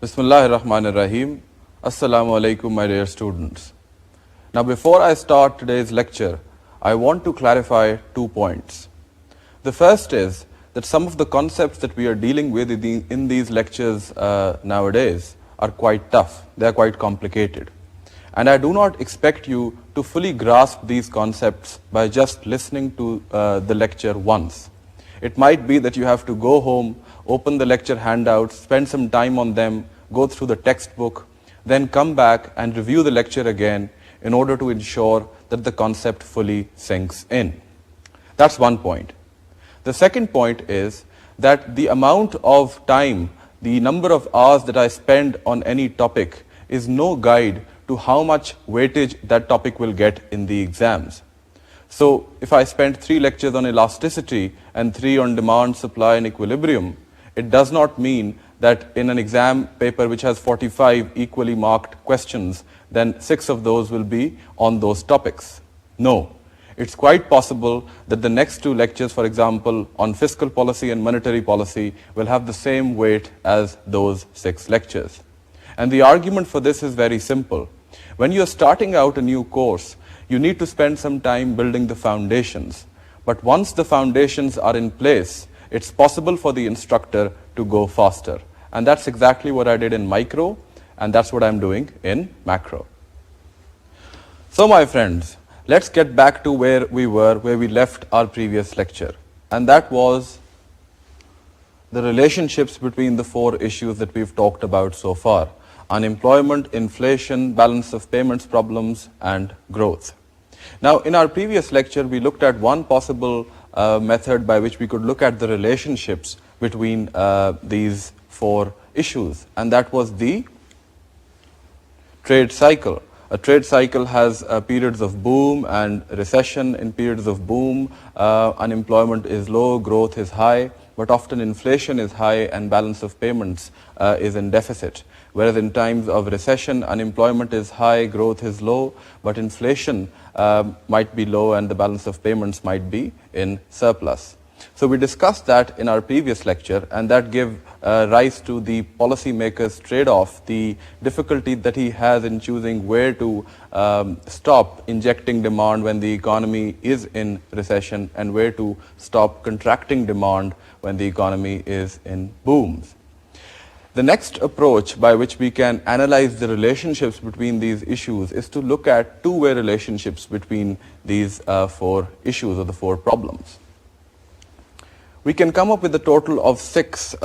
Bismillahir Rahmanir Rahim. Assalamu alaikum, my dear students. Now, before I start today's lecture, I want to clarify 2 points. The first is that some of the concepts that we are dealing with in these lectures nowadays are quite tough. They are quite complicated. And I do not expect you to fully grasp these concepts by just listening to the lecture once. It might be that you have to go home, open the lecture handouts, spend some time on them, go through the textbook, then come back and review the lecture again in order to ensure that the concept fully sinks in. That's one point. The second point is that the amount of time, the number of hours that I spend on any topic is no guide to how much weightage that topic will get in the exams. So if I spend 3 lectures on elasticity and 3 on demand, supply and equilibrium, it does not mean that in an exam paper which has 45 equally marked questions, then 6 of those will be on those topics. No. It's quite possible that the next 2 lectures, for example, on fiscal policy and monetary policy, will have the same weight as those 6 lectures. And the argument for this is very simple. When you're starting out a new course, you need to spend some time building the foundations. But once the foundations are in place, it's possible for the instructor to go faster. And that's exactly what I did in micro, and that's what I'm doing in macro. So my friends, let's get back to where we left our previous lecture. And that was the relationships between the 4 issues that we've talked about so far: unemployment, inflation, balance of payments problems, and growth. Now, in our previous lecture, we looked at one possible method by which we could look at the relationships between these 4 issues, and that was the trade cycle. A trade cycle has periods of boom and recession. In periods of boom, unemployment is low, growth is high, but often inflation is high and balance of payments is in deficit. Whereas in times of recession, unemployment is high, growth is low, but inflation might be low and the balance of payments might be in surplus. So we discussed that in our previous lecture, and that gave rise to the policymaker's trade-off, the difficulty that he has in choosing where to stop injecting demand when the economy is in recession and where to stop contracting demand when the economy is in booms. The next approach by which we can analyze the relationships between these issues is to look at two-way relationships between these 4 issues or the 4 problems. We can come up with a total of 6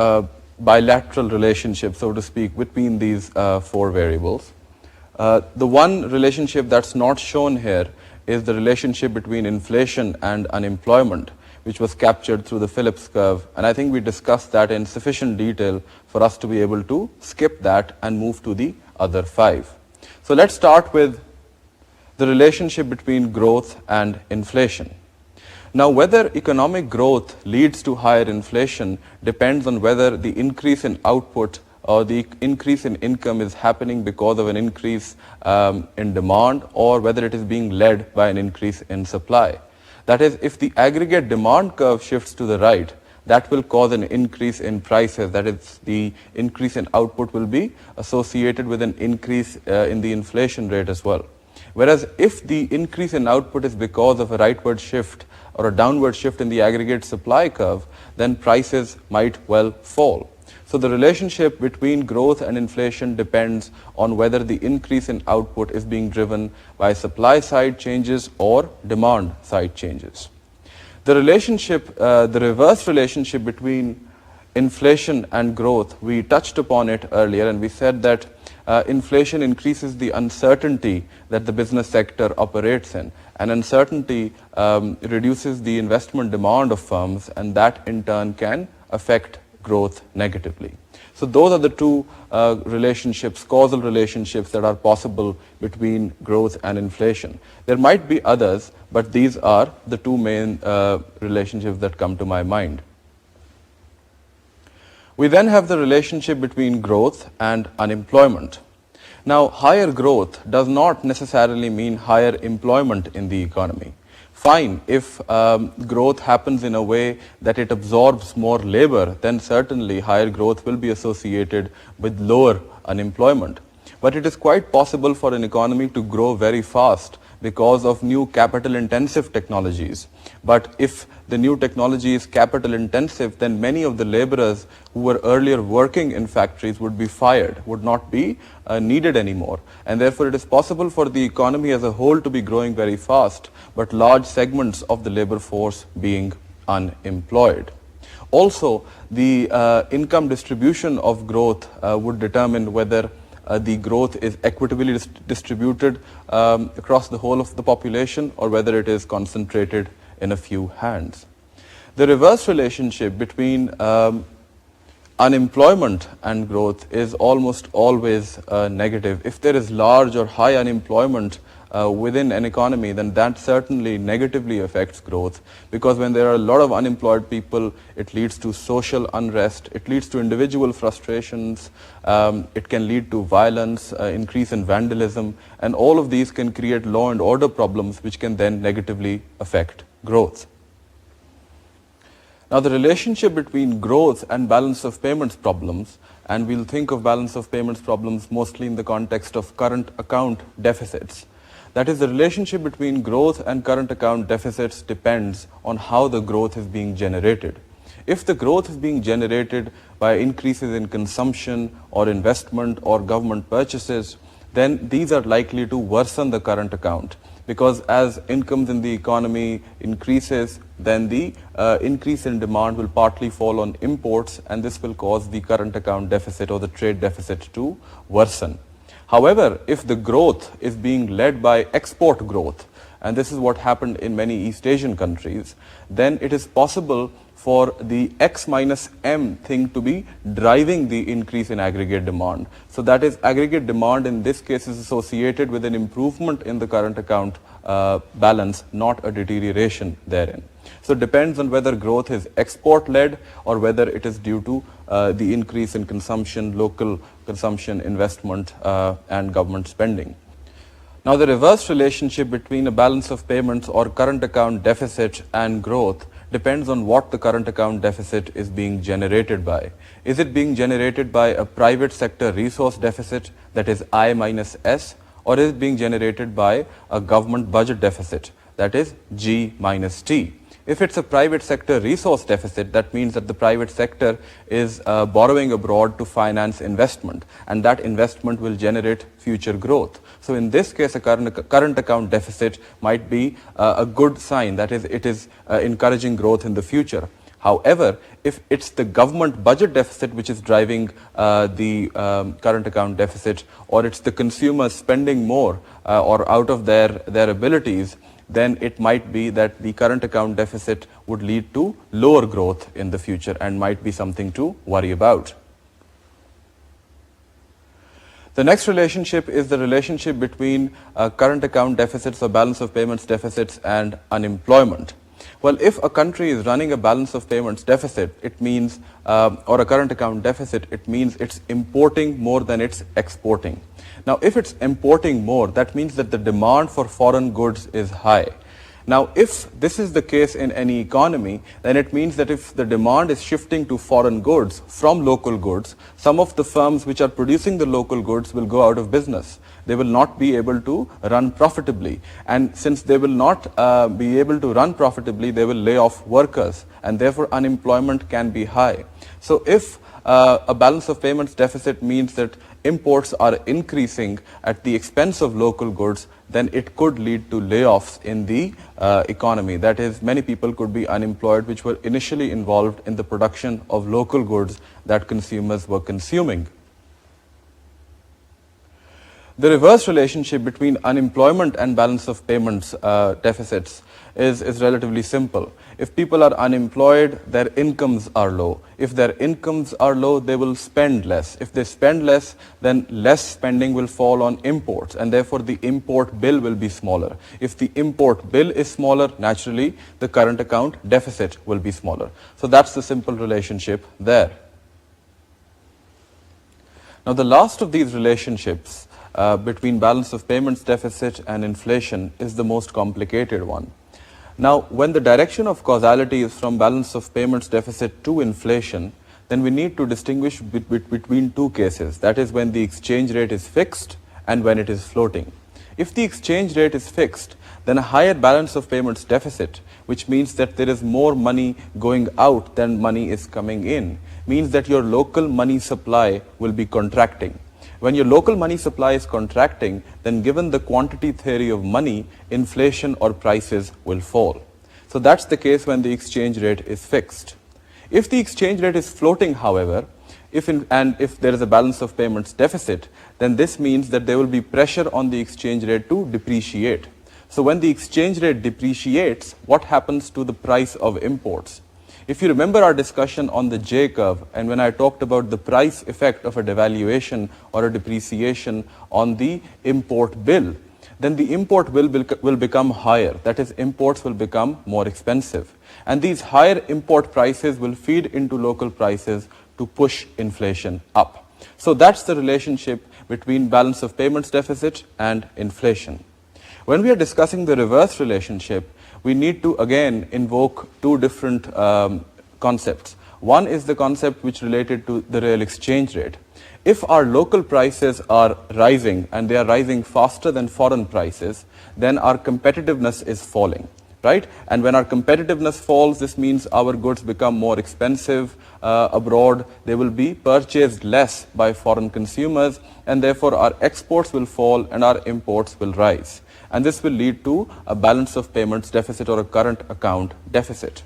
bilateral relationships, so to speak, between these 4 variables. The one relationship that's not shown here is the relationship between inflation and unemployment, which was captured through the Phillips curve, and I think we discussed that in sufficient detail for us to be able to skip that and move to the other 5. So let's start with the relationship between growth and inflation. Now, whether economic growth leads to higher inflation depends on whether the increase in output or the increase in income is happening because of an increase in demand, or whether it is being led by an increase in supply. That is, if the aggregate demand curve shifts to the right, that will cause an increase in prices. That is, the increase in output will be associated with an increase in the inflation rate as well. Whereas if the increase in output is because of a rightward shift or a downward shift in the aggregate supply curve, then prices might well fall. So the relationship between growth and inflation depends on whether the increase in output is being driven by supply side changes or demand side changes. The relationship, the reverse relationship between inflation and growth, we touched upon it earlier, and we said that inflation increases the uncertainty that the business sector operates in, and uncertainty reduces the investment demand of firms, and that in turn can affect growth negatively. So those are the 2 relationships, causal relationships, that are possible between growth and inflation. There might be others, but these are the 2 main relationships that come to my mind. We then have the relationship between growth and unemployment. Now, higher growth does not necessarily mean higher employment in the economy. Fine, if growth happens in a way that it absorbs more labor, then certainly higher growth will be associated with lower unemployment. But it is quite possible for an economy to grow very fast because of new capital intensive technologies. But if the new technology is capital intensive, then many of the laborers who were earlier working in factories would be fired, would not be needed anymore. And therefore it is possible for the economy as a whole to be growing very fast, but large segments of the labor force being unemployed. Also, the income distribution of growth would determine whether the growth is equitably distributed across the whole of the population or whether it is concentrated in a few hands. The reverse relationship between unemployment and growth is almost always negative. If there is large or high unemployment within an economy, then that certainly negatively affects growth, because when there are a lot of unemployed people, it leads to social unrest, it leads to individual frustrations, it can lead to violence, increase in vandalism, and all of these can create law and order problems which can then negatively affect growth. Now, the relationship between growth and balance of payments problems, and we'll think of balance of payments problems mostly in the context of current account deficits. That is, the relationship between growth and current account deficits depends on how the growth is being generated. If the growth is being generated by increases in consumption or investment or government purchases, then these are likely to worsen the current account, because as incomes in the economy increases, then the increase in demand will partly fall on imports, and this will cause the current account deficit or the trade deficit to worsen. However, if the growth is being led by export growth, and this is what happened in many East Asian countries, then it is possible for the X minus M thing to be driving the increase in aggregate demand. So that is, aggregate demand in this case is associated with an improvement in the current account balance, not a deterioration therein. So it depends on whether growth is export led or whether it is due to the increase in consumption, local consumption, investment, and government spending. Now, the reverse relationship between a balance of payments or current account deficit and growth depends on what the current account deficit is being generated by. Is it being generated by a private sector resource deficit, that is I minus S, or is it being generated by a government budget deficit, that is G minus T? If it's a private sector resource deficit, that means that the private sector is borrowing abroad to finance investment, and that investment will generate future growth. So in this case, a current account deficit might be a good sign, that is, it is encouraging growth in the future. However, if it's the government budget deficit which is driving the current account deficit, or it's the consumers spending more or out of their abilities, then it might be that the current account deficit would lead to lower growth in the future and might be something to worry about. The next relationship is the relationship between current account deficits or balance of payments deficits and unemployment. Well, if a country is running a balance of payments deficit, it means, or a current account deficit, it means it's importing more than it's exporting. Now, if it's importing more, that means that the demand for foreign goods is high. Now, if this is the case in any economy, then it means that if the demand is shifting to foreign goods from local goods, some of the firms which are producing the local goods will go out of business. They will not be able to run profitably. And since they will not be able to run profitably, they will lay off workers, and therefore unemployment can be high. So if a balance of payments deficit means that imports are increasing at the expense of local goods, then it could lead to layoffs in the economy. That is, many people could be unemployed which were initially involved in the production of local goods that consumers were consuming. The reverse relationship between unemployment and balance of payments deficits is relatively simple. If people are unemployed, their incomes are low. If their incomes are low, they will spend less. If they spend less, then less spending will fall on imports, and therefore the import bill will be smaller. If the import bill is smaller, naturally the current account deficit will be smaller. So that's the simple relationship there. Now, the last of these relationships between balance of payments deficit and inflation is the most complicated one. Now, when the direction of causality is from balance of payments deficit to inflation, then we need to distinguish between two cases. That is when the exchange rate is fixed and when it is floating. If the exchange rate is fixed, then a higher balance of payments deficit, which means that there is more money going out than money is coming in, means that your local money supply will be contracting. When your local money supply is contracting, then given the quantity theory of money, inflation or prices will fall. So that's the case when the exchange rate is fixed. If the exchange rate is floating, however, if there is a balance of payments deficit, then this means that there will be pressure on the exchange rate to depreciate. So when the exchange rate depreciates, what happens to the price of imports? If you remember our discussion on the J curve, and when I talked about the price effect of a devaluation or a depreciation on the import bill, then the import bill will become higher. That is, imports will become more expensive. And these higher import prices will feed into local prices to push inflation up. So that's the relationship between balance of payments deficit and inflation. When we are discussing the reverse relationship, we need to again invoke two different concepts. One is the concept which related to the real exchange rate. If our local prices are rising and they are rising faster than foreign prices, then our competitiveness is falling, right? And when our competitiveness falls, this means our goods become more expensive abroad. They will be purchased less by foreign consumers, and therefore our exports will fall and our imports will rise. And this will lead to a balance of payments deficit or a current account deficit.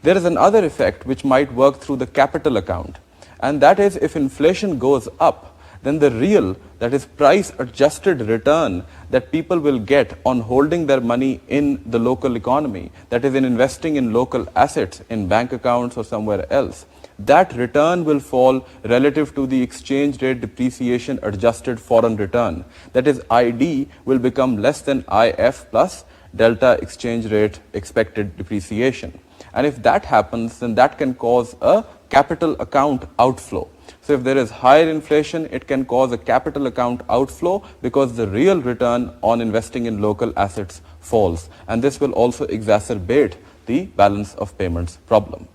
There is another effect which might work through the capital account, and that is if inflation goes up, then the real, that is price adjusted return that people will get on holding their money in the local economy, that is in investing in local assets, in bank accounts or somewhere else, that return will fall relative to the exchange rate depreciation adjusted foreign return. That is, ID will become less than IF plus delta exchange rate expected depreciation. And if that happens, then that can cause a capital account outflow. So if there is higher inflation, it can cause a capital account outflow because the real return on investing in local assets falls. And this will also exacerbate the balance of payments problem.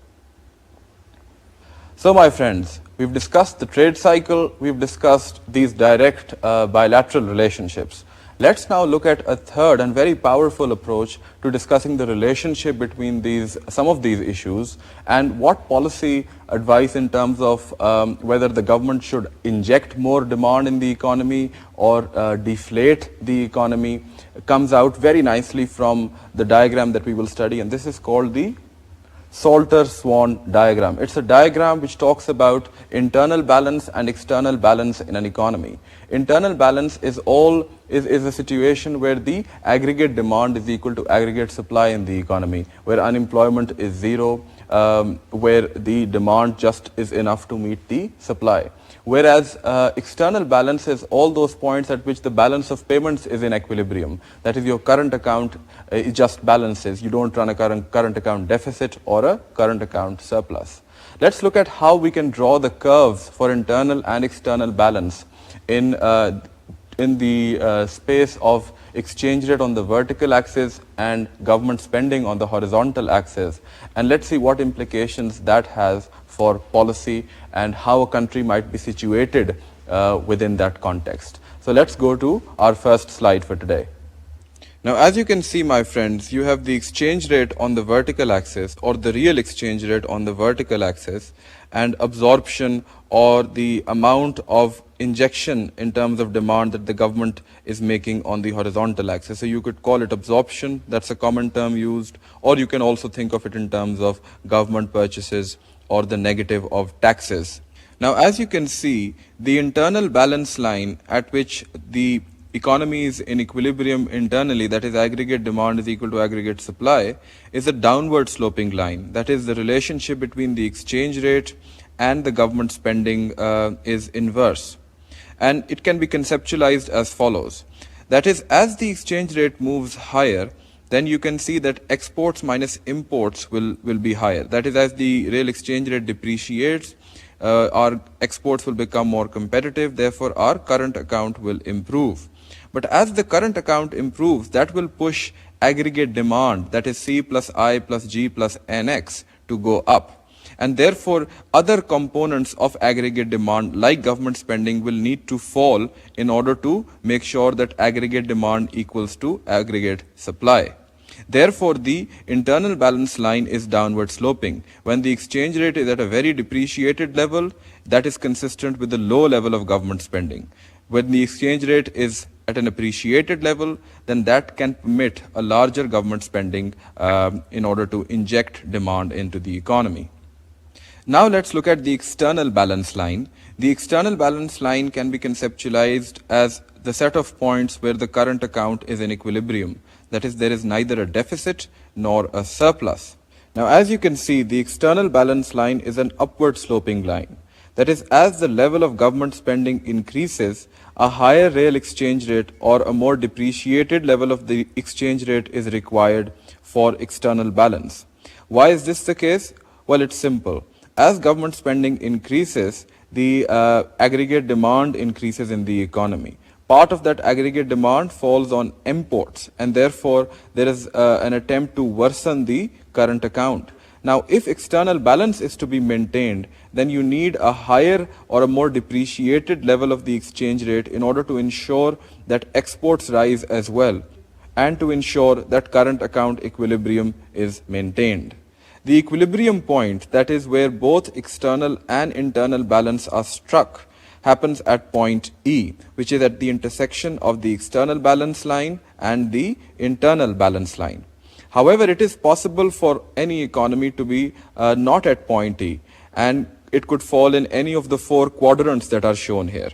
So my friends, we've discussed the trade cycle, we've discussed these direct bilateral relationships. Let's now look at a third and very powerful approach to discussing the relationship between some of these issues and what policy advice in terms of whether the government should inject more demand in the economy or deflate the economy comes out very nicely from the diagram that we will study, and this is called the Salter-Swan Diagram. It's a diagram which talks about internal balance and external balance in an economy. Internal balance is a situation where the aggregate demand is equal to aggregate supply in the economy, where unemployment is zero, where the demand just is enough to meet the supply. Whereas external balance is all those points at which the balance of payments is in equilibrium. That is, your current account it just balances. You don't run a current account deficit or a current account surplus. Let's look at how we can draw the curves for internal and external balance in the space of exchange rate on the vertical axis and government spending on the horizontal axis. And let's see what implications that has for policy and how a country might be situated within that context. So let's go to our first slide for today. Now, as you can see, my friends, you have the exchange rate on the vertical axis, or the real exchange rate on the vertical axis, and absorption or the amount of injection in terms of demand that the government is making on the horizontal axis. So you could call it absorption, that's a common term used, or you can also think of it in terms of government purchases or the negative of taxes. Now, as you can see, the internal balance line at which the economy is in equilibrium internally, that is aggregate demand is equal to aggregate supply, is a downward sloping line. That is, the relationship between the exchange rate and the government spending is inverse. And it can be conceptualized as follows. That is, as the exchange rate moves higher, then you can see that exports minus imports will be higher. That is, as the real exchange rate depreciates, our exports will become more competitive, therefore our current account will improve. But as the current account improves, that will push aggregate demand, that is C plus I plus G plus NX, to go up. And therefore, other components of aggregate demand like government spending will need to fall in order to make sure that aggregate demand equals to aggregate supply. Therefore, the internal balance line is downward sloping. When the exchange rate is at a very depreciated level, that is consistent with the low level of government spending. When the exchange rate is at an appreciated level, then that can permit a larger government spending in order to inject demand into the economy. Now let's look at the external balance line. The external balance line can be conceptualized as the set of points where the current account is in equilibrium. That is, there is neither a deficit nor a surplus. Now, as you can see, the external balance line is an upward sloping line. That is, as the level of government spending increases, a higher real exchange rate or a more depreciated level of the exchange rate is required for external balance. Why is this the case? Well, it's simple. As government spending increases, the aggregate demand increases in the economy. Part of that aggregate demand falls on imports, and therefore there is an attempt to worsen the current account. Now, if external balance is to be maintained, then you need a higher or a more depreciated level of the exchange rate in order to ensure that exports rise as well, and to ensure that current account equilibrium is maintained. The equilibrium point, that is where both external and internal balance are struck, happens at point E, which is at the intersection of the external balance line and the internal balance line. However, it is possible for any economy to be not at point E, and it could fall in any of the four quadrants that are shown here.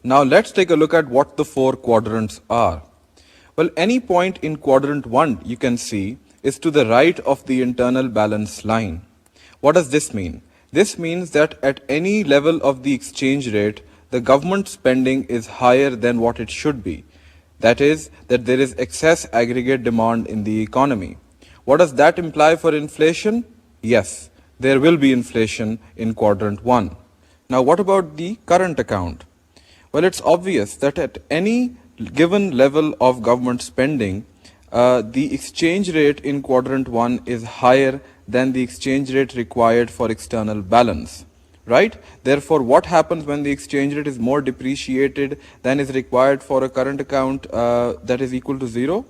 Now let's take a look at what the four quadrants are. Well, any point in quadrant 1 you can see is to the right of the internal balance line. What does this mean? This means that at any level of the exchange rate, the government spending is higher than what it should be. That is, that there is excess aggregate demand in the economy. What does that imply for inflation? Yes, there will be inflation in quadrant 1. Now, what about the current account? Well, it's obvious that at any given level of government spending, the exchange rate in quadrant 1 is higher than the exchange rate required for external balance, right? Therefore, what happens when the exchange rate is more depreciated than is required for a current account that is equal to 0?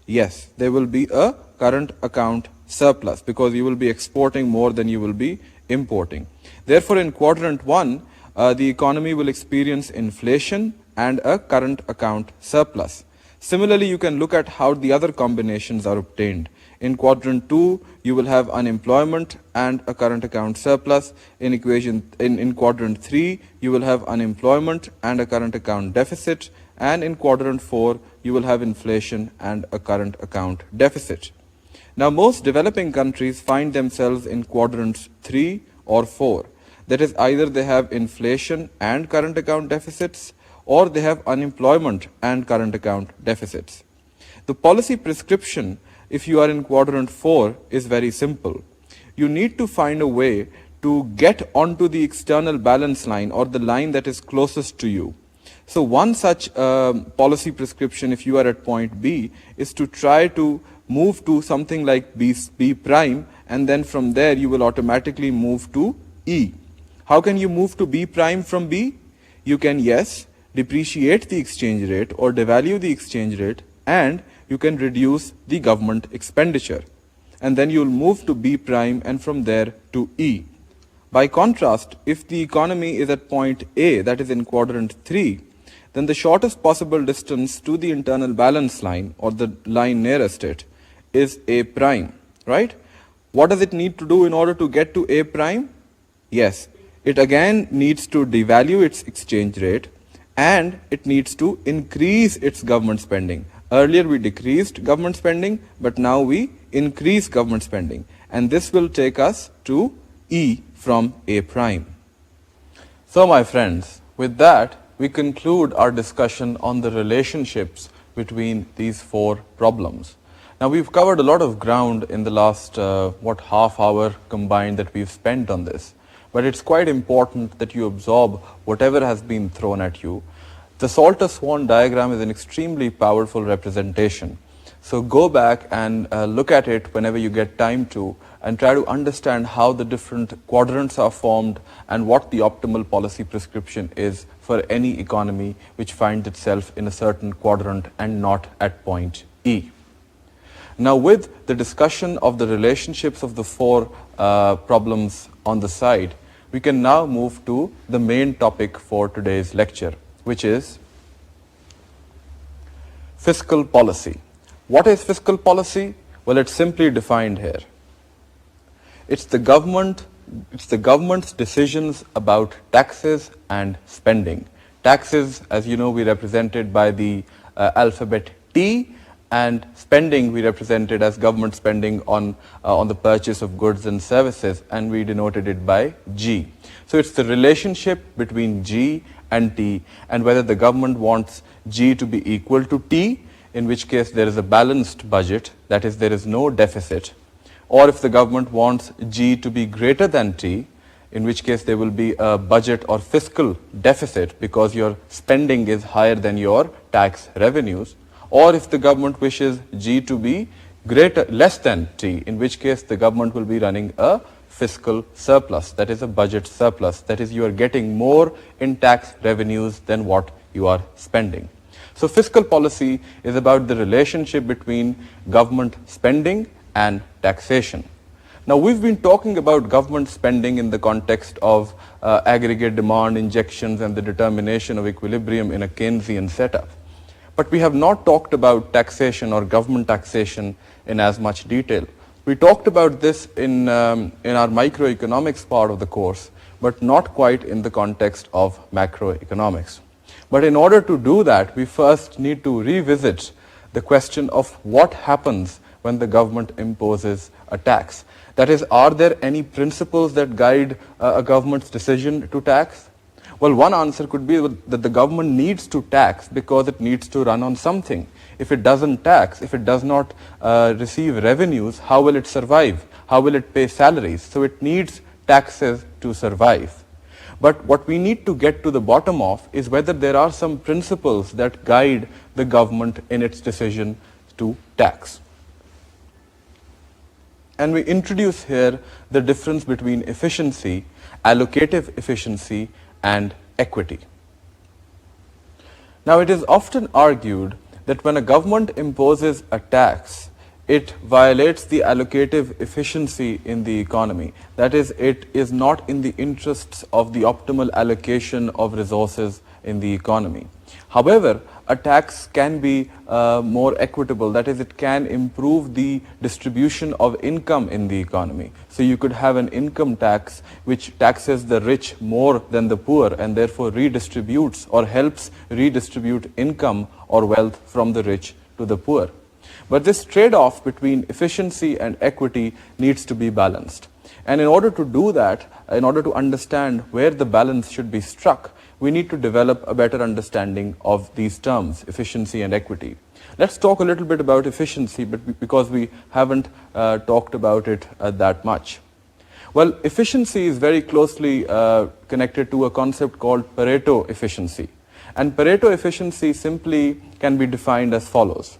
Yes, there will be a current account surplus because you will be exporting more than you will be importing. Therefore, in quadrant 1, the economy will experience inflation and a current account surplus. Similarly, you can look at how the other combinations are obtained. In quadrant 2, you will have unemployment and a current account surplus. In quadrant 3, you will have unemployment and a current account deficit. And in quadrant 4, you will have inflation and a current account deficit. Now, most developing countries find themselves in quadrants 3 or 4. That is, either they have inflation and current account deficits, or they have unemployment and current account deficits. The policy prescription, if you are in quadrant 4, is very simple. You need to find a way to get onto the external balance line or the line that is closest to you. So one such policy prescription, if you are at point B, is to try to move to something like B prime, and then from there you will automatically move to E. How can you move to B prime from B? You can, yes, depreciate the exchange rate or devalue the exchange rate, and you can reduce the government expenditure. And then you will move to B prime and from there to E. By contrast, if the economy is at point A, that is in quadrant 3, then the shortest possible distance to the internal balance line or the line nearest it is A prime, right? What does it need to do in order to get to A prime? Yes, it again needs to devalue its exchange rate, and it needs to increase its government spending. Earlier we decreased government spending, but now we increase government spending. And this will take us to E from A prime. So my friends, with that, we conclude our discussion on the relationships between these four problems. Now we've covered a lot of ground in the last, half hour combined that we've spent on this. but it's quite important that you absorb whatever has been thrown at you. The Salter-Swan diagram is an extremely powerful representation. So go back and look at it whenever you get time to, and try to understand how the different quadrants are formed and what the optimal policy prescription is for any economy which finds itself in a certain quadrant and not at point E. Now, with the discussion of the relationships of the four problems on the side, we can now move to the main topic for today's lecture, which is fiscal policy. What is fiscal policy? Well, it's simply defined here. It's the government's decisions about taxes and spending. Taxes, as you know, we represented by the alphabet T, and spending we represented as government spending on the purchase of goods and services, and we denoted it by G. So it's the relationship between G and T, and whether the government wants G to be equal to T, in which case there is a balanced budget, that is, there is no deficit, or if the government wants G to be greater than T, in which case there will be a budget or fiscal deficit because your spending is higher than your tax revenues, or if the government wishes G to be less than T, in which case the government will be running a fiscal surplus, that is a budget surplus, that is you are getting more in tax revenues than what you are spending. So fiscal policy is about the relationship between government spending and taxation. Now, we've been talking about government spending in the context of aggregate demand injections and the determination of equilibrium in a Keynesian setup. But we have not talked about taxation or government taxation in as much detail. We talked about this in our microeconomics part of the course, but not quite in the context of macroeconomics. But in order to do that, we first need to revisit the question of what happens when the government imposes a tax. That is, are there any principles that guide a government's decision to tax? Well, one answer could be that the government needs to tax because it needs to run on something. If it doesn't tax, if it does not receive revenues, how will it survive? How will it pay salaries? So it needs taxes to survive. But what we need to get to the bottom of is whether there are some principles that guide the government in its decision to tax. And we introduce here the difference between efficiency, allocative efficiency, and equity. Now, it is often argued that when a government imposes a tax, it violates the allocative efficiency in the economy. That is, it is not in the interests of the optimal allocation of resources in the economy. However, a tax can be more equitable. That is, it can improve the distribution of income in the economy. So you could have an income tax which taxes the rich more than the poor and therefore redistributes or helps redistribute income or wealth from the rich to the poor. But this trade-off between efficiency and equity needs to be balanced. And in order to do that, in order to understand where the balance should be struck, we need to develop a better understanding of these terms, efficiency and equity. Let's talk a little bit about efficiency, but because we haven't talked about it that much. Well, efficiency is very closely connected to a concept called Pareto efficiency. And Pareto efficiency simply can be defined as follows.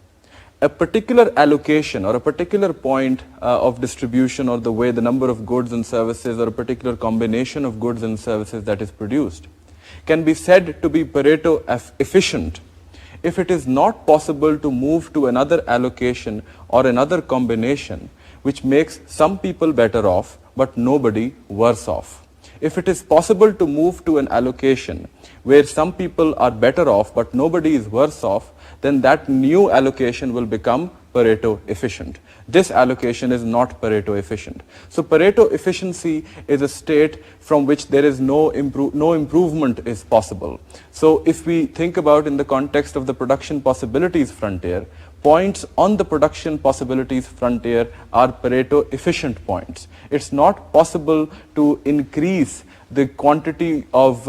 A particular allocation or a particular point of distribution, or the way the number of goods and services, or a particular combination of goods and services that is produced, can be said to be Pareto efficient if it is not possible to move to another allocation or another combination which makes some people better off but nobody worse off. If it is possible to move to an allocation where some people are better off but nobody is worse off, then that new allocation will become Pareto efficient. This allocation is not Pareto efficient. So Pareto efficiency is a state from which there is no improvement is possible. So if we think about in the context of the production possibilities frontier, points on the production possibilities frontier are Pareto efficient points. It's not possible to increase the quantity of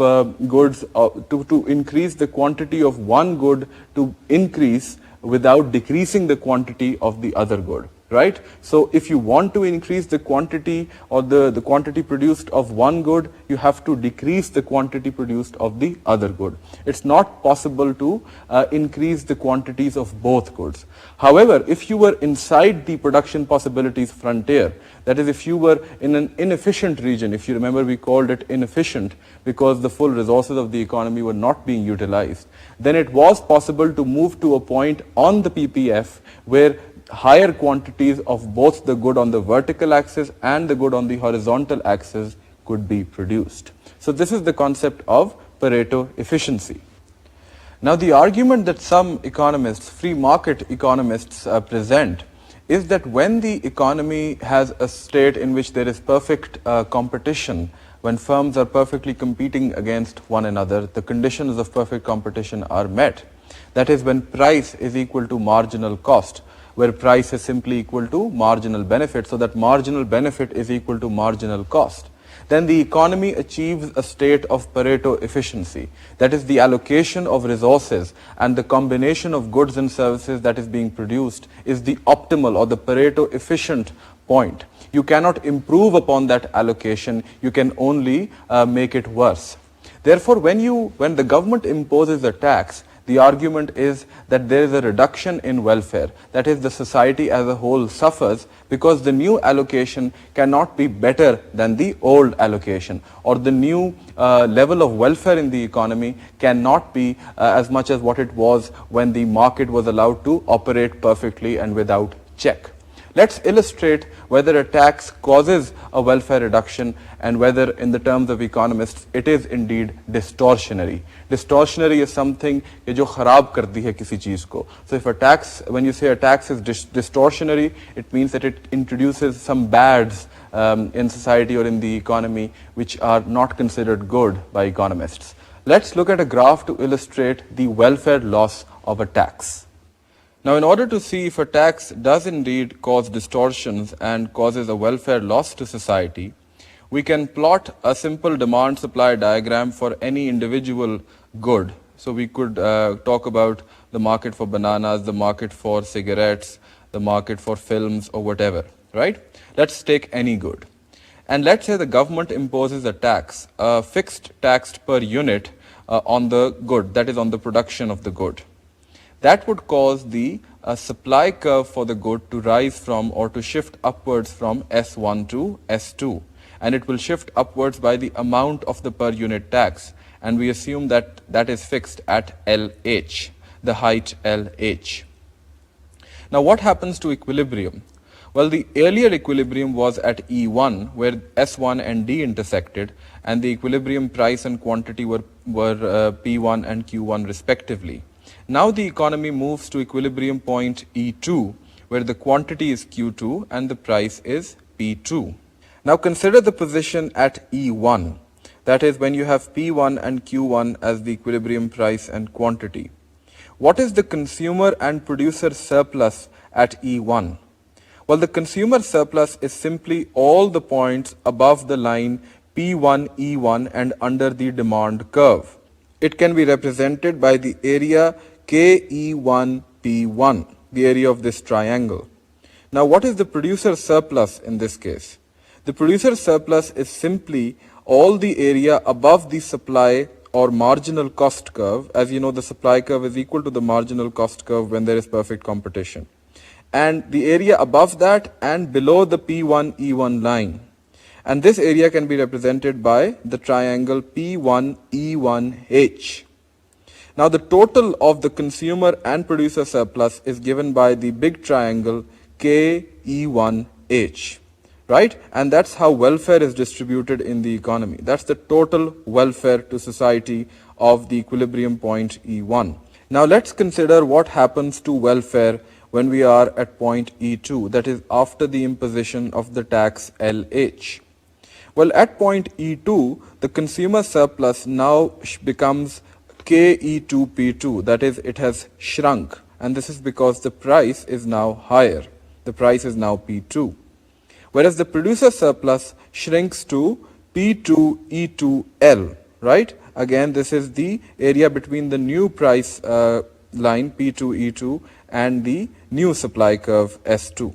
goods, to increase the quantity of one good to increase without decreasing the quantity of the other good. right? So if you want to increase the quantity or the quantity produced of one good, you have to decrease the quantity produced of the other good. It's not possible to increase the quantities of both goods. However, if you were inside the production possibilities frontier, that is, if you were in an inefficient region, if you remember we called it inefficient because the full resources of the economy were not being utilized, then it was possible to move to a point on the PPF where higher quantities of both the good on the vertical axis and the good on the horizontal axis could be produced. So this is the concept of Pareto efficiency. Now the argument that some economists, free market economists, present is that when the economy has a state in which there is perfect competition, when firms are perfectly competing against one another, the conditions of perfect competition are met. That is when price is equal to marginal cost, where price is simply equal to marginal benefit, so that marginal benefit is equal to marginal cost. Then the economy achieves a state of Pareto efficiency. That is, the allocation of resources and the combination of goods and services that is being produced is the optimal or the Pareto efficient point. You cannot improve upon that allocation, you can only make it worse. Therefore, when the government imposes a tax, the argument is that there is a reduction in welfare. That is, the society as a whole suffers because the new allocation cannot be better than the old allocation, or the new level of welfare in the economy cannot be as much as what it was when the market was allowed to operate perfectly and without check. Let's illustrate whether a tax causes a welfare reduction and whether, in the terms of economists, it is indeed distortionary. Distortionary is something कि जो खराब करती है किसी चीज को. So if a tax, when you say a tax is distortionary, it means that it introduces some bads in society or in the economy which are not considered good by economists. Let's look at a graph to illustrate the welfare loss of a tax. Now, in order to see if a tax does indeed cause distortions and causes a welfare loss to society, we can plot a simple demand-supply diagram for any individual good. So we could talk about the market for bananas, the market for cigarettes, the market for films, or whatever, right? Let's take any good. And let's say the government imposes a tax, a fixed tax per unit on the good, that is on the production of the good. That would cause the supply curve for the good to rise from or to shift upwards from S1 to S2. And it will shift upwards by the amount of the per unit tax. And we assume that that is fixed at LH, the height LH. Now what happens to equilibrium? Well, the earlier equilibrium was at E1, where S1 and D intersected, and the equilibrium price and quantity were P1 and Q1 respectively. Now the economy moves to equilibrium point E2, where the quantity is Q2 and the price is P2. Now consider the position at E1, that is when you have P1 and Q1 as the equilibrium price and quantity. What is the consumer and producer surplus at E1? Well, the consumer surplus is simply all the points above the line P1, E1 and under the demand curve. It can be represented by the area KE1P1, the area of this triangle. Now what is the producer surplus in this case? The producer surplus is simply all the area above the supply or marginal cost curve. As you know, the supply curve is equal to the marginal cost curve when there is perfect competition. And the area above that and below the P1, E1 line. And this area can be represented by the triangle P1, E1H. Now the total of the consumer and producer surplus is given by the big triangle KE1H, right? And that's how welfare is distributed in the economy. That's the total welfare to society of the equilibrium point E1. Now let's consider what happens to welfare when we are at point E2, that is after the imposition of the tax LH. Well, at point E2, the consumer surplus now becomes KE2P2, that is, it has shrunk, and this is because the price is now higher. The price is now P2. Whereas the producer surplus shrinks to P2E2L, right? Again, this is the area between the new price line P2E2 and the new supply curve S2.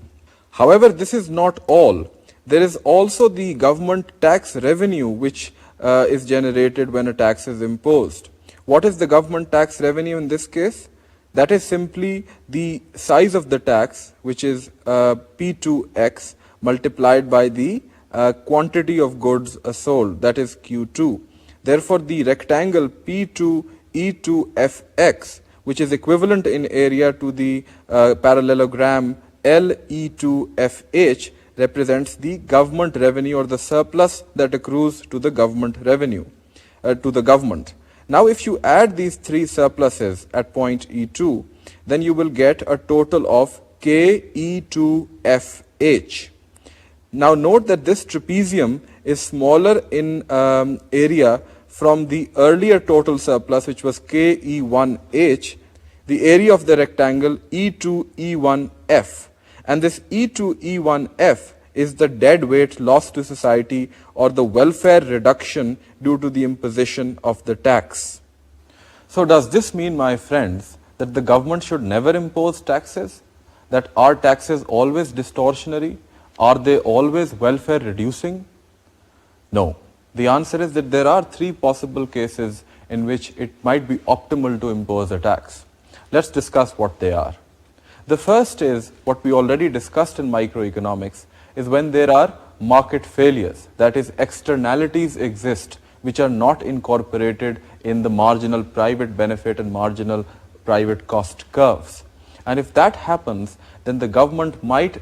However, this is not all. There is also the government tax revenue which is generated when a tax is imposed. What is the government tax revenue in this case? That is simply the size of the tax, which is P2X, multiplied by the quantity of goods sold, that is Q2. Therefore, the rectangle P2E2FX, which is equivalent in area to the parallelogram LE2FH, represents the government revenue or the surplus that accrues to the government revenue, to the government. Now, if you add these three surpluses at point E2, then you will get a total of KE2FH. Now, note that this trapezium is smaller in area from the earlier total surplus, which was KE1H, the area of the rectangle E2E1F. And this E2E1F is the dead weight lost to society or the welfare reduction due to the imposition of the tax. So does this mean, my friends, that the government should never impose taxes? That are taxes always distortionary? Are they always welfare reducing? No. The answer is that there are three possible cases in which it might be optimal to impose a tax. Let's discuss what they are. The first is what we already discussed in microeconomics, is when there are market failures, that is, externalities exist which are not incorporated in the marginal private benefit and marginal private cost curves. And if that happens, then the government might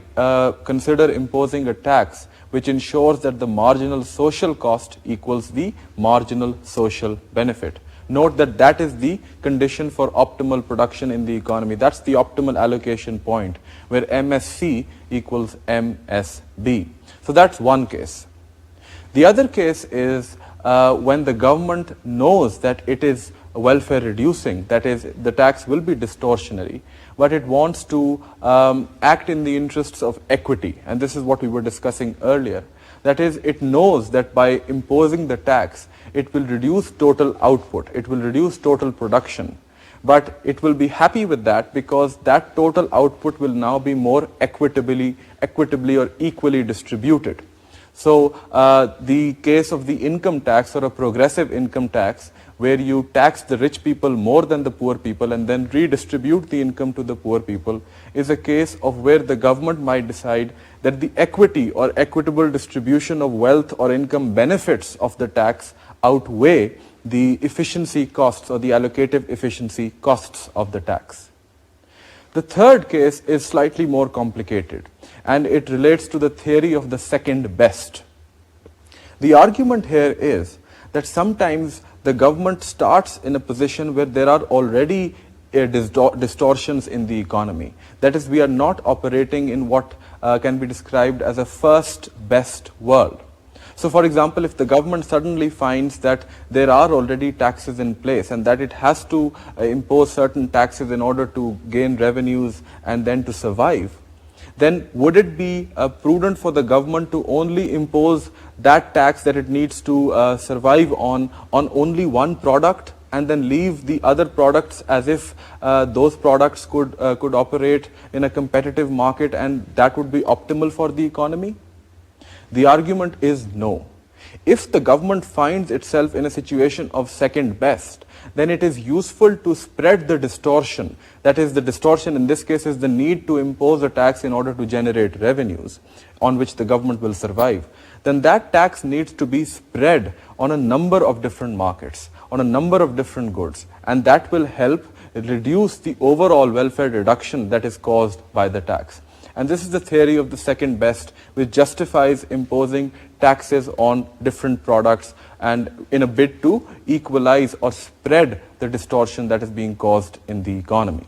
consider imposing a tax which ensures that the marginal social cost equals the marginal social benefit. Note that that is the condition for optimal production in the economy. That's the optimal allocation point, where MSC equals MSB. So that's one case. The other case is when the government knows that it is welfare reducing, that is, the tax will be distortionary, but it wants to act in the interests of equity. And this is what we were discussing earlier. That is, it knows that by imposing the tax, it will reduce total output, it will reduce total production, but it will be happy with that because that total output will now be more equitably or equally distributed. So the case of the income tax or a progressive income tax, where you tax the rich people more than the poor people and then redistribute the income to the poor people, is a case of where the government might decide that the equity or equitable distribution of wealth or income benefits of the tax outweigh the efficiency costs or the allocative efficiency costs of the tax. The third case is slightly more complicated, and it relates to the theory of the second best. The argument here is that sometimes the government starts in a position where there are already distortions in the economy. That is, we are not operating in what can be described as a first best world. So, for example, if the government suddenly finds that there are already taxes in place and that it has to impose certain taxes in order to gain revenues and then to survive, then would it be prudent for the government to only impose that tax that it needs to survive on only one product and then leave the other products as if those products could operate in a competitive market and that would be optimal for the economy? The argument is no. If the government finds itself in a situation of second best, then it is useful to spread the distortion. That is, the distortion in this case is the need to impose a tax in order to generate revenues on which the government will survive. Then that tax needs to be spread on a number of different markets, on a number of different goods, and that will help reduce the overall welfare reduction that is caused by the tax. And this is the theory of the second best, which justifies imposing taxes on different products and in a bid to equalize or spread the distortion that is being caused in the economy.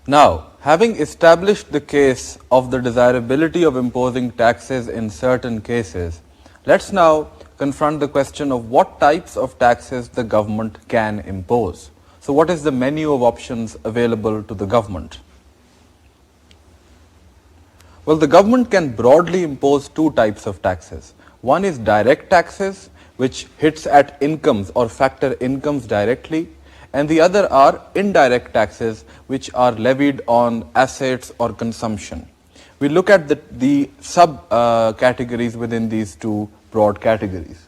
Now, having established the case of the desirability of imposing taxes in certain cases, let's now confront the question of what types of taxes the government can impose. So what is the menu of options available to the government? Well, the government can broadly impose two types of taxes. One is direct taxes, which hits at incomes or factor incomes directly, and the other are indirect taxes, which are levied on assets or consumption. We look at the sub categories within these two broad categories.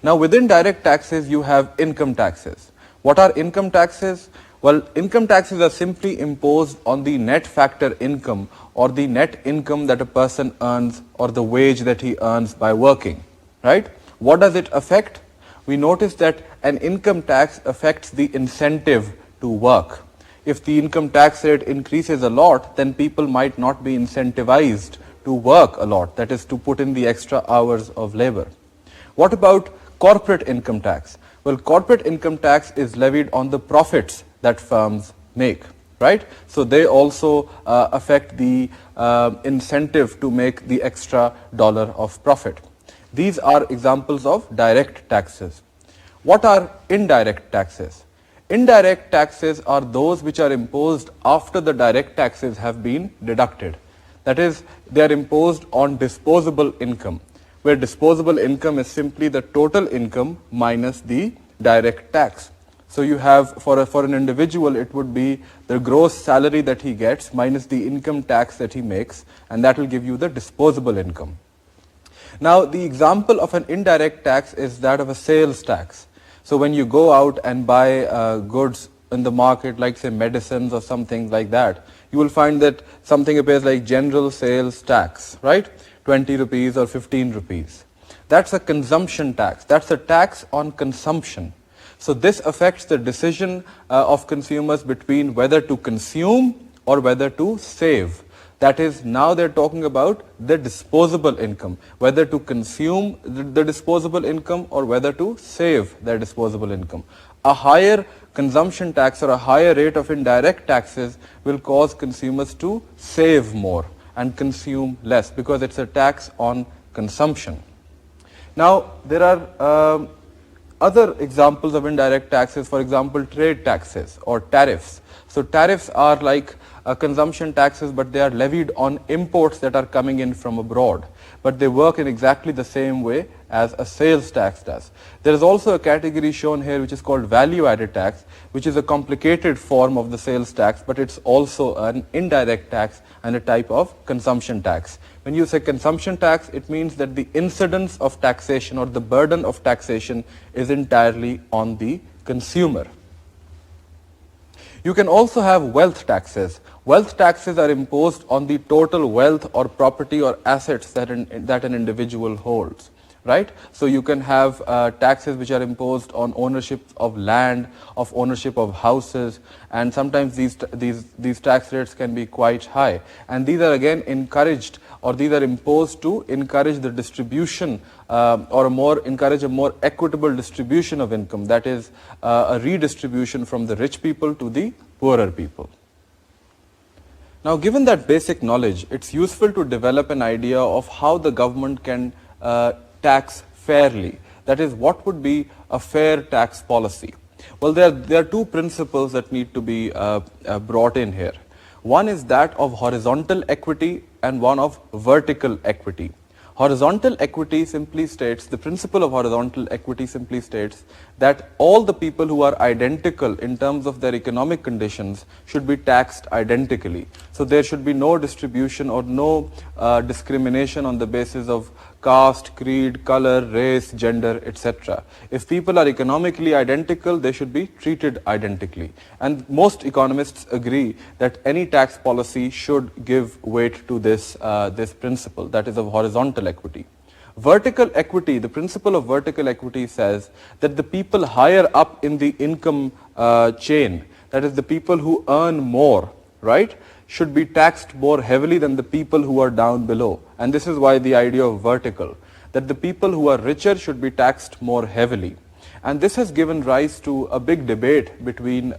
Now within direct taxes you have income taxes. What are income taxes? Well, income taxes are simply imposed on the net factor income or the net income that a person earns or the wage that he earns by working, right? What does it affect? We notice that an income tax affects the incentive to work. If the income tax rate increases a lot, then people might not be incentivized to work a lot, that is to put in the extra hours of labor. What about corporate income tax? Well, corporate income tax is levied on the profits that firms make, right? So they also affect the incentive to make the extra dollar of profit. These are examples of direct taxes. What are indirect taxes? Indirect taxes are those which are imposed after the direct taxes have been deducted. That is, they are imposed on disposable income, where disposable income is simply the total income minus the direct tax. So you have, for an individual, it would be the gross salary that he gets minus the income tax that he makes, and that will give you the disposable income. Now, the example of an indirect tax is that of a sales tax. So when you go out and buy goods in the market, like say medicines or something like that, you will find that something appears like general sales tax, right? 20 rupees or 15 rupees. That's a consumption tax. That's a tax on consumption. So this affects the decision of consumers between whether to consume or whether to save. That is, now they're talking about the disposable income, whether to consume the disposable income or whether to save their disposable income. A higher consumption tax or a higher rate of indirect taxes will cause consumers to save more and consume less because it's a tax on consumption. Now, there are other examples of indirect taxes, for example, trade taxes or tariffs. So tariffs are like consumption taxes, but they are levied on imports that are coming in from abroad. But they work in exactly the same way as a sales tax does. There is also a category shown here which is called value-added tax, which is a complicated form of the sales tax, but it's also an indirect tax and a type of consumption tax. When you say consumption tax, it means that the incidence of taxation or the burden of taxation is entirely on the consumer. You can also have wealth taxes. Wealth taxes are imposed on the total wealth or property or assets that an individual holds, right? So you can have taxes which are imposed on ownership of land, of ownership of houses, and sometimes these tax rates can be quite high. And these are again encouraged, or these are imposed to encourage the distribution encourage a more equitable distribution of income, that is a redistribution from the rich people to the poorer people. Now, given that basic knowledge, it's useful to develop an idea of how the government can tax fairly. That is, what would be a fair tax policy? Well, there are two principles that need to be brought in here. One is that of horizontal equity and one of vertical equity. Horizontal equity simply states, the principle of horizontal equity simply states that all the people who are identical in terms of their economic conditions should be taxed identically. So there should be no distribution or no discrimination on the basis of caste, creed, color, race, gender, etc. If people are economically identical, they should be treated identically. And most economists agree that any tax policy should give weight to this principle, that is of horizontal equity. Vertical equity, the principle of vertical equity says that the people higher up in the income chain, that is the people who earn more, right, should be taxed more heavily than the people who are down below. And this is why the idea of vertical, that the people who are richer should be taxed more heavily. And this has given rise to a big debate between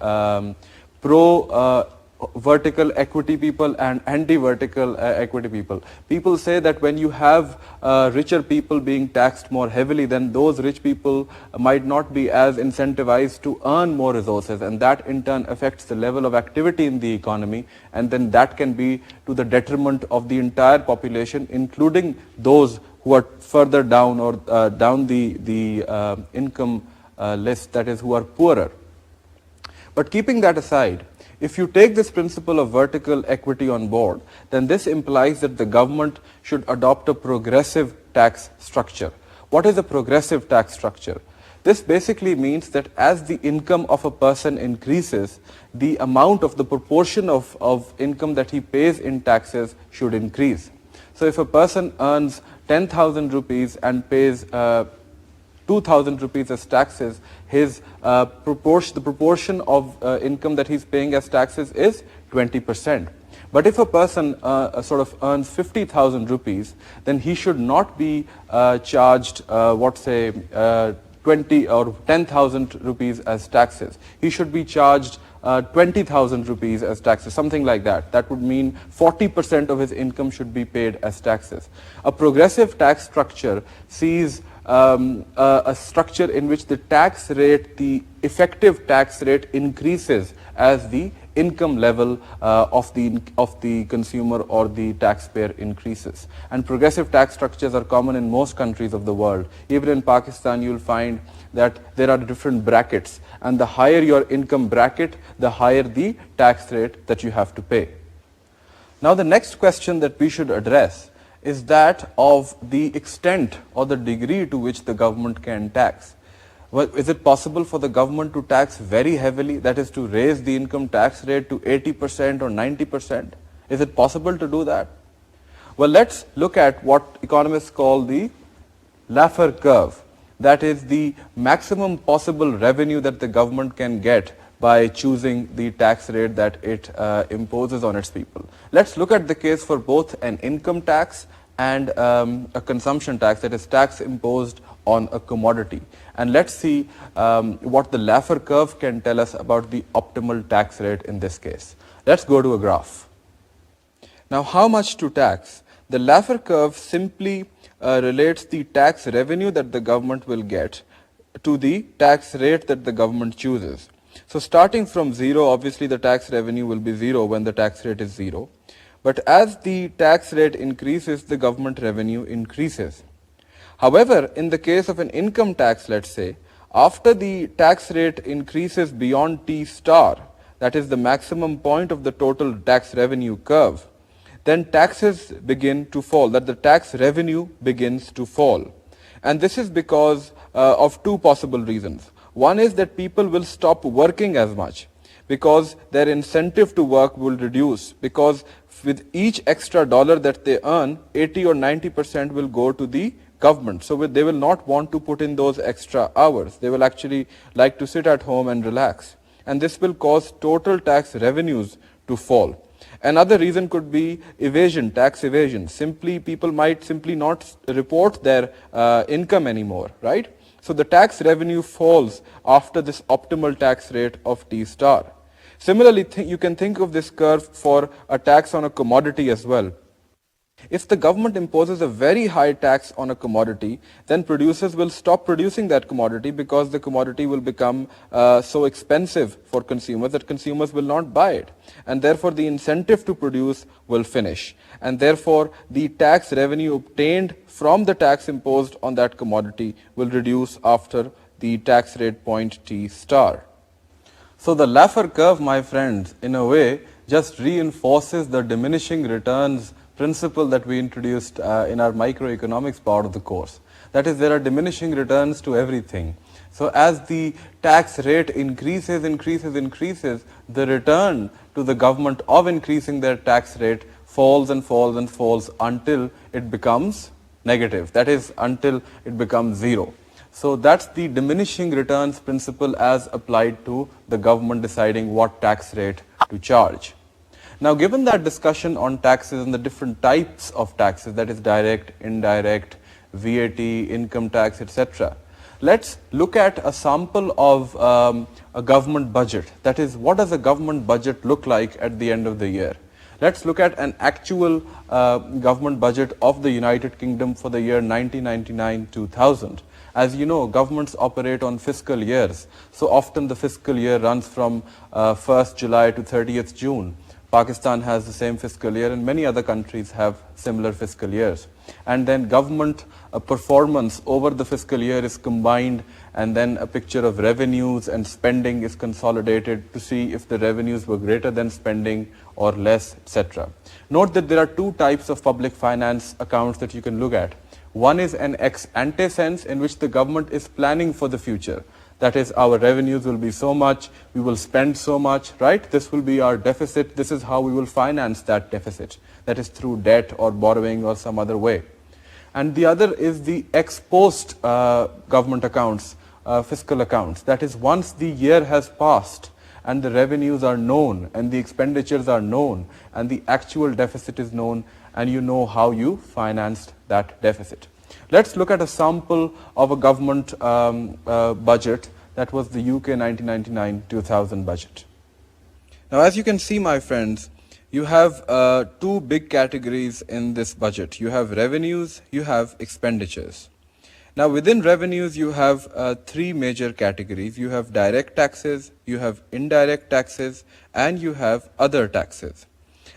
vertical equity people and anti-vertical equity people. People say that when you have richer people being taxed more heavily, then those rich people might not be as incentivized to earn more resources, and that in turn affects the level of activity in the economy, and then that can be to the detriment of the entire population, including those who are further down or down the income list, that is, who are poorer. But keeping that aside, If you take this principle of vertical equity on board, then this implies that the government should adopt a progressive tax structure. What is a progressive tax structure? This basically means that as the income of a person increases, the amount of the proportion of income that he pays in taxes should increase. So if a person earns 10,000 rupees and pays 2,000 rupees as taxes, his the proportion of income that he's paying as taxes is 20%. But if a person sort of earns 50,000 rupees, then he should not be charged, 20 or 10,000 rupees as taxes. He should be charged 20,000 rupees as taxes, something like that. That would mean 40% of his income should be paid as taxes. A progressive tax structure sees a structure in which the tax rate, the effective tax rate increases as the income level of the consumer or the taxpayer increases. And progressive tax structures are common in most countries of the world. Even in Pakistan, you'll find that there are different brackets, and the higher your income bracket, the higher the tax rate that you have to pay. Now the next question that we should address is that of the extent or the degree to which the government can tax. Well, is it possible for the government to tax very heavily, that is to raise the income tax rate to 80% or 90%? Is it possible to do that? Well, let's look at what economists call the Laffer curve. That is the maximum possible revenue that the government can get by choosing the tax rate that it imposes on its people. Let's look at the case for both an income tax and a consumption tax, that is tax imposed on a commodity. And let's see what the Laffer curve can tell us about the optimal tax rate in this case. Let's go to a graph. Now, how much to tax? The Laffer curve simply relates the tax revenue that the government will get to the tax rate that the government chooses. So starting from 0, obviously the tax revenue will be 0 when the tax rate is 0. But as the tax rate increases, the government revenue increases. However, in the case of an income tax, let's say, after the tax rate increases beyond T star, that is the maximum point of the total tax revenue curve, then taxes begin to fall, that the tax revenue begins to fall. And this is because of two possible reasons. One is that people will stop working as much because their incentive to work will reduce, because with each extra dollar that they earn, 80 or 90% will go to the government. So they will not want to put in those extra hours. They will actually like to sit at home and relax. And this will cause total tax revenues to fall. Another reason could be evasion, tax evasion. People might simply not report their income anymore, right? So the tax revenue falls after this optimal tax rate of T star. Similarly, you can think of this curve for a tax on a commodity as well. If the government imposes a very high tax on a commodity, then producers will stop producing that commodity because the commodity will become so expensive for consumers that consumers will not buy it. And therefore, the incentive to produce will finish. And therefore, the tax revenue obtained from the tax imposed on that commodity will reduce after the tax rate point T star. So the Laffer curve, my friends, in a way just reinforces the diminishing returns principle that we introduced in our microeconomics part of the course. That is, there are diminishing returns to everything. So as the tax rate increases, the return to the government of increasing their tax rate falls and falls and falls until it becomes negative. That is, until it becomes 0. So that's the diminishing returns principle as applied to the government deciding what tax rate to charge. Now, given that discussion on taxes and the different types of taxes, that is direct, indirect, VAT, income tax, etc., let's look at a sample of a government budget. That is, what does a government budget look like at the end of the year? Let's look at an actual government budget of the United Kingdom for the year 1999-2000. As you know, governments operate on fiscal years. So often the fiscal year runs from 1st July to 30th June. Pakistan has the same fiscal year, and many other countries have similar fiscal years. And then government performance over the fiscal year is combined, and then a picture of revenues and spending is consolidated to see if the revenues were greater than spending or less, etc. Note that there are two types of public finance accounts that you can look at. One is an ex ante sense, in which the government is planning for the future. That is, our revenues will be so much, we will spend so much, right? This will be our deficit. This is how we will finance that deficit. That is through debt or borrowing or some other way. And the other is the ex post government accounts, fiscal accounts. That is, once the year has passed and the revenues are known and the expenditures are known and the actual deficit is known, and you know how you financed that deficit. Let's look at a sample of a government budget. That was the UK 1999-2000 budget. Now, as you can see, my friends, you have two big categories in this budget. You have revenues, you have expenditures. Now, within revenues, you have three major categories. You have direct taxes, you have indirect taxes, and you have other taxes.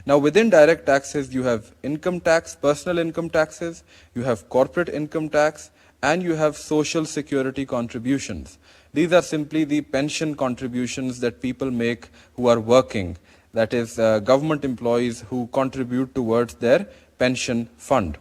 Now, within direct taxes, you have income tax, personal income taxes, you have corporate income tax, and you have social security contributions. These are simply the pension contributions that people make who are working. That is, government employees who contribute towards their pension fund.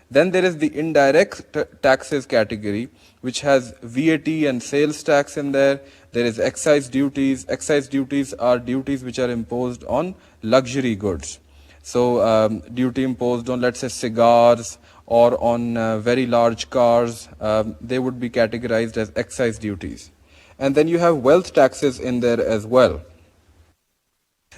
Then there is the indirect taxes category, which has VAT and sales tax in there. There is excise duties. Excise duties are duties which are imposed on luxury goods. So duty imposed on, let's say, cigars or on very large cars, they would be categorized as excise duties. And then you have wealth taxes in there as well.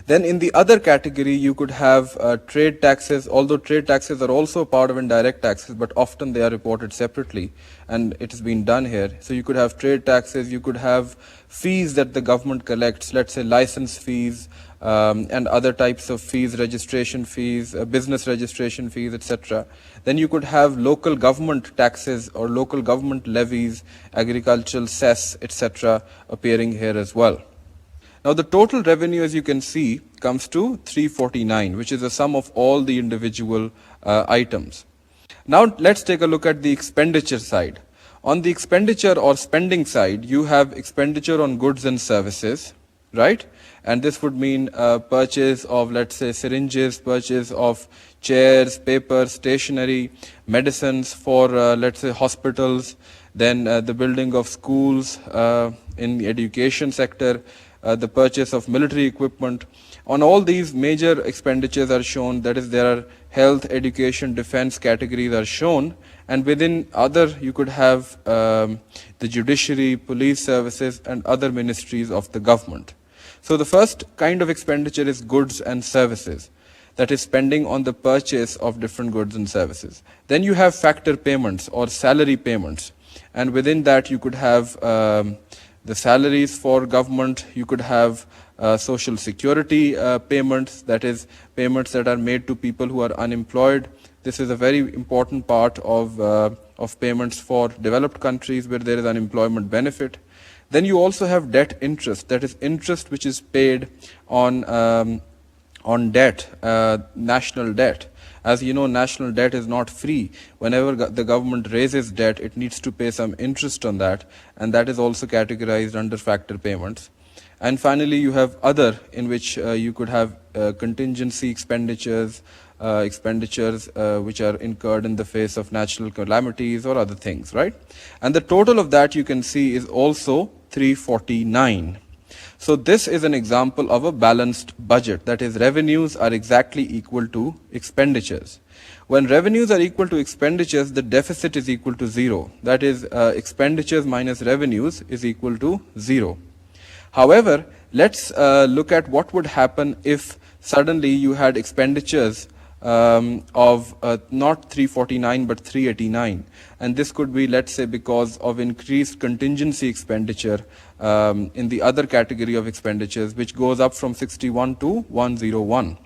Then in the other category, you could have trade taxes, although trade taxes are also part of indirect taxes, but often they are reported separately, and it has been done here. So you could have trade taxes, you could have fees that the government collects, let's say license fees and other types of fees, registration fees, business registration fees, etc. Then you could have local government taxes or local government levies, agricultural cess, etc. appearing here as well. Now, the total revenue, as you can see, comes to 349, which is the sum of all the individual items. Now, let's take a look at the expenditure side. On the expenditure or spending side, you have expenditure on goods and services, right? And this would mean purchase of, let's say, syringes, purchase of chairs, paper, stationery, medicines for, let's say, hospitals, then the building of schools in the education sector, the purchase of military equipment. On all these major expenditures are shown, that is, there are health, education, defense categories are shown, and within other you could have the judiciary, police services, and other ministries of the government. So the first kind of expenditure is goods and services, that is spending on the purchase of different goods and services. Then you have factor payments or salary payments, and within that you could have the salaries for government, you could have social security payments, that is payments that are made to people who are unemployed. This is a very important part of payments for developed countries where there is unemployment benefit. Then you also have debt interest, that is interest which is paid on debt, national debt. As you know, national debt is not free. Whenever the government raises debt, it needs to pay some interest on that, and that is also categorized under factor payments. And finally, you have other, in which you could have contingency expenditures, which are incurred in the face of natural calamities or other things, right? And the total of that, you can see, is also 349. So this is an example of a balanced budget, that is, revenues are exactly equal to expenditures. When revenues are equal to expenditures, the deficit is equal to 0. That is, expenditures minus revenues is equal to 0. However, let's look at what would happen if suddenly you had expenditures of not 349 but 389, and this could be, let's say, because of increased contingency expenditure in the other category of expenditures, which goes up from 61 to 101.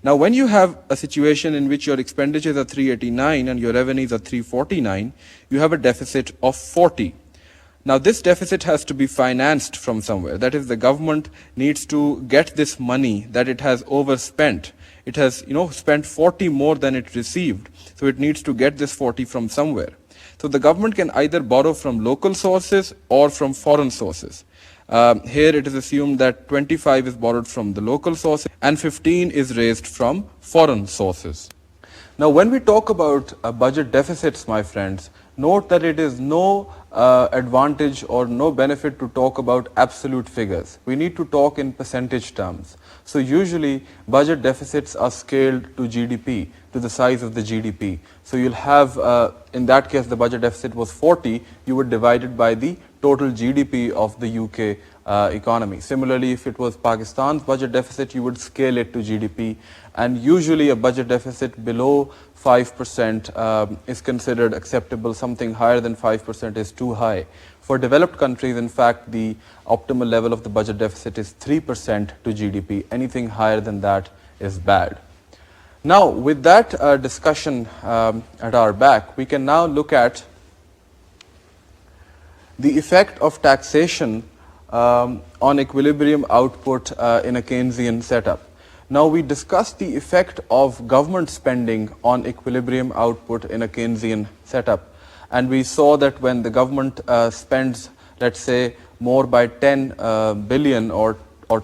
Now, when you have a situation in which your expenditures are 389 and your revenues are 349, you have a deficit of 40. Now this deficit has to be financed from somewhere. That is, the government needs to get this money that it has overspent. It has, spent 40 more than it received. So it needs to get this 40 from somewhere. So the government can either borrow from local sources or from foreign sources. Here it is assumed that 25 is borrowed from the local sources and 15 is raised from foreign sources. Now when we talk about budget deficits, my friends, note that it is no advantage or no benefit to talk about absolute figures. We need to talk in percentage terms. So usually budget deficits are scaled to GDP, to the size of the GDP. So you'll have, in that case the budget deficit was 40, you would divide it by the total GDP of the UK economy. Similarly, if it was Pakistan's budget deficit, you would scale it to GDP, and usually a budget deficit below 5% is considered acceptable. Something higher than 5% is too high. For developed countries, in fact, the optimal level of the budget deficit is 3% to GDP. Anything higher than that is bad. Now, with that discussion at our back, we can now look at the effect of taxation on equilibrium output in a Keynesian setup. Now we discussed the effect of government spending on equilibrium output in a Keynesian setup, and we saw that when the government spends, let's say, more by 10 billion or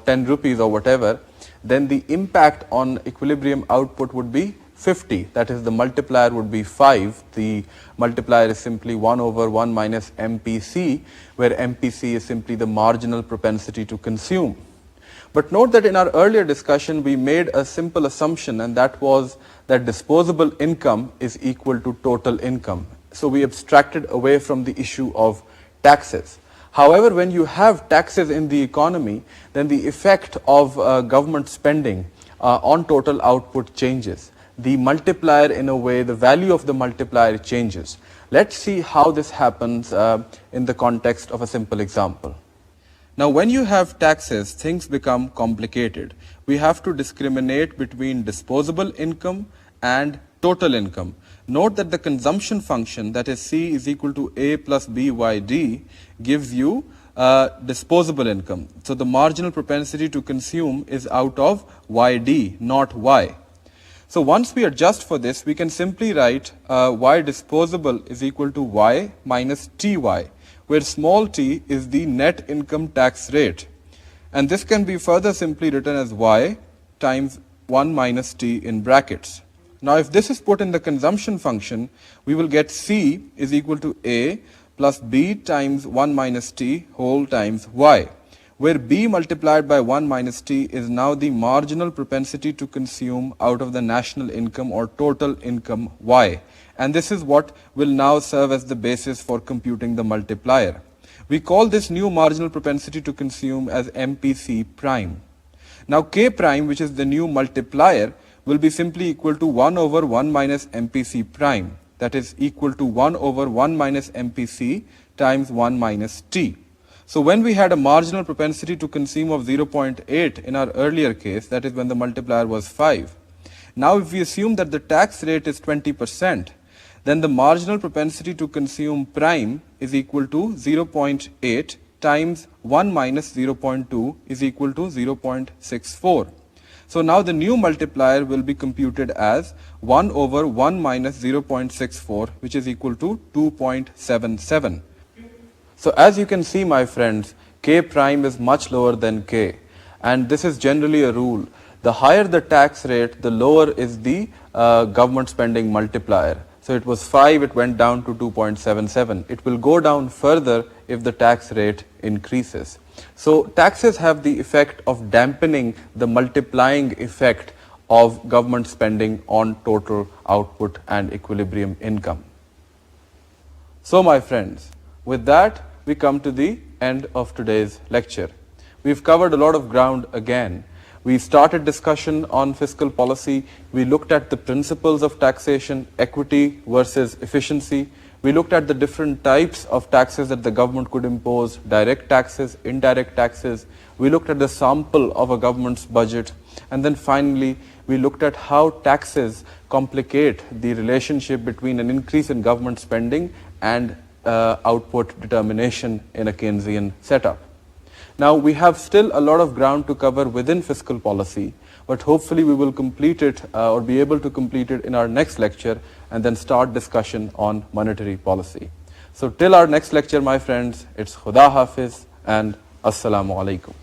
10 rupees or whatever, then the impact on equilibrium output would be 50. That is, the multiplier would be 5. The multiplier is simply 1 over 1 minus MPC, where MPC is simply the marginal propensity to consume. But note that in our earlier discussion, we made a simple assumption, and that was that disposable income is equal to total income. So we abstracted away from the issue of taxes. However, when you have taxes in the economy, then the effect of government spending on total output changes. The multiplier, in a way, the value of the multiplier changes. Let's see how this happens in the context of a simple example. Now, when you have taxes, things become complicated. We have to discriminate between disposable income and total income. Note that the consumption function, that is C is equal to A plus BYD, gives you disposable income. So the marginal propensity to consume is out of YD, not Y. So once we adjust for this, we can simply write Y disposable is equal to Y minus TY, where small t is the net income tax rate. And this can be further simply written as Y times 1 minus t in brackets. Now if this is put in the consumption function, we will get C is equal to A plus B times 1 minus t whole times Y, where B multiplied by 1 minus t is now the marginal propensity to consume out of the national income or total income Y. And this is what will now serve as the basis for computing the multiplier. We call this new marginal propensity to consume as MPC prime. Now K prime, which is the new multiplier, will be simply equal to 1 over 1 minus MPC prime. That is equal to 1 over 1 minus MPC times 1 minus t. So when we had a marginal propensity to consume of 0.8 in our earlier case, that is when the multiplier was 5. Now if we assume that the tax rate is 20%, then the marginal propensity to consume prime is equal to 0.8 times 1 minus 0.2 is equal to 0.64. So now the new multiplier will be computed as 1 over 1 minus 0.64, which is equal to 2.77. So as you can see, my friends, K prime is much lower than K. And this is generally a rule. The higher the tax rate, the lower is the government spending multiplier. So it was 5, it went down to 2.77. It will go down further if the tax rate increases. So taxes have the effect of dampening the multiplying effect of government spending on total output and equilibrium income. So my friends, with that we come to the end of today's lecture. We've covered a lot of ground again. We started discussion on fiscal policy. We looked at the principles of taxation, equity versus efficiency. We looked at the different types of taxes that the government could impose, direct taxes, indirect taxes. We looked at the sample of a government's budget. And then finally, we looked at how taxes complicate the relationship between an increase in government spending and output determination in a Keynesian setup. Now, we have still a lot of ground to cover within fiscal policy, but hopefully we will complete it or be able to complete it in our next lecture and then start discussion on monetary policy. So till our next lecture, my friends, it's Khuda Hafiz and Assalamu Alaikum.